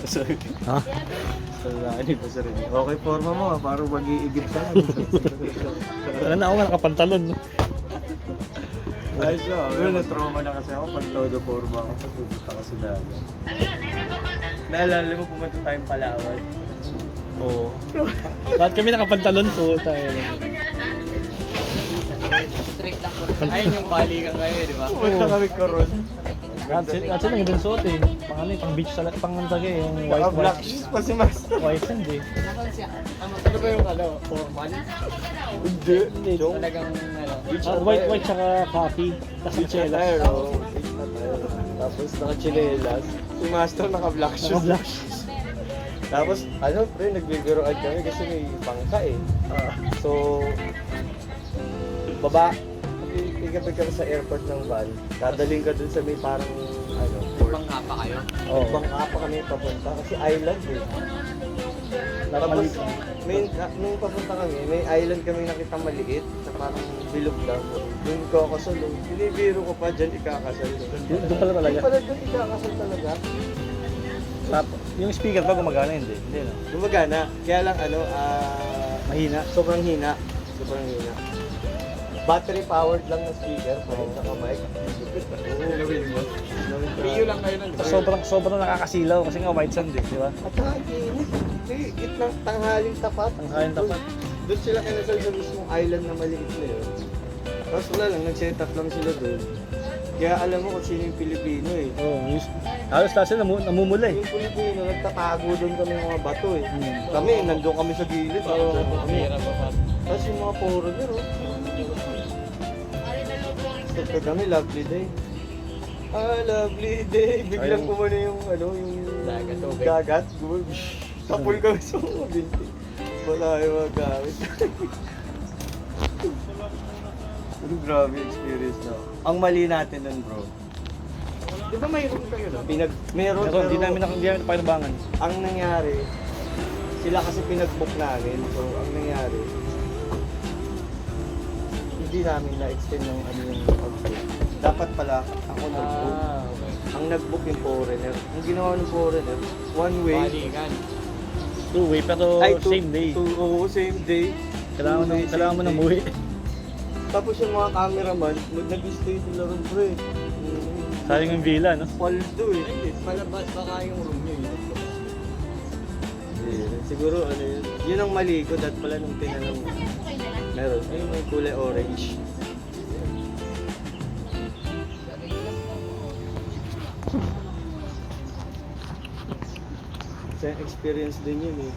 Sorry. Ha? Sorry pa sa rin. Okay, forma mo ha, parang mag-iigib ka lang. Ano na ako nga nakapantalon. No? Ayos na, pero na-trauma na kasi ako pag todo forma ako. Pupunta ka sa dagat. Naalala mo pumunta tayong Palawan. Oo. Bakit kami nakapantalon po tayo? Strict lang po. Ayun yung balikan kayo, di ba? Pumunta kami karon. Kasi lang din suot eh. Pang ano eh, pang beach talaga, pang ano talaga eh. Yung Naka-black shoes pa si Master. white sand eh. Nasaan siya? Ano ba yung formal? Hindi. Joke. Talagang ano. White tsaka coffee. Tapos chelas. Attire, oh. Beach attire. Tapos naka-chinelas. Si Master naka-black shoes. Naka-black shoes. Tapos, ano, pre, nagbibiroan kami kasi may bangka eh. So, pick-up ka sa airport ng van, dadaling ka dun sa may parang, ano, port. Bangka pa kayo? Oo. Bangka pa kami papunta kasi island eh. Tapos, nung papunta kami, may island kami nakita maliit na parang bilog lang. Doon ko ako solo. Binibiro ko pa, dyan ikakasal. Doon pala talaga. Doon pala dyan ikakasal talaga. Tapos, yung speaker pa gumagana hindi. Hindi na. Gumagana. Kaya lang ano, Mahina. sobrang hina. Sobrang hina. Battery powered lang na speaker, saka mic. Gawin mo? Piyo lang kayo nun. Sobrang nakakasilaw kasi nga white sand eh, di ba? At saka init. Gitnang tanghaling tapat. Tanghaling tapat. Doon sila kinasal sa mismong island na maliit na yun. Tapos wala lang, nag-set up lang sila doon. Kaya alam mo kung sino yung Pilipino eh. Oo, halos lahat sila namumula eh. Yung Pilipino, nagtatago doon kami ng mga bato eh. Hmm. Kami, nandun kami sa gilid. Mahirap pa. Tapos yung mga foreigner oh. Tapos kami, lovely day. Lovely day. Biglang Ayun. kumano yung ano, yung Dagat, tubig. dagat. Tapol kami sa mga binti. Wala yung mga gamit. Pero grabe experience na. Ang mali natin nun bro. Di ba mayroon kayo nun? Meron Pero pero hindi namin napakinabangan. ang nangyari, sila kasi pinag-book namin. So ang nangyari, hindi namin na-extend yung ano yung pag-book. Dapat pala ako nag-book. okay. Ang nag-book yung foreigner. Ang ginawa ng foreigner, one way. Balikan. Two-way pero same day. Oo, same day. Kailangan mo nang umuwi. Tapos yung mga cameraman, nag-stay sila rin pre. Sayang yung villa, no? Paldo eh. Hindi, palabas baka yung room nyo yun. Siguro ano yun. Yun ang mali ko. Dahil pala nung tinanong meron. Ay, may kulay orange. Sa experience din yun eh.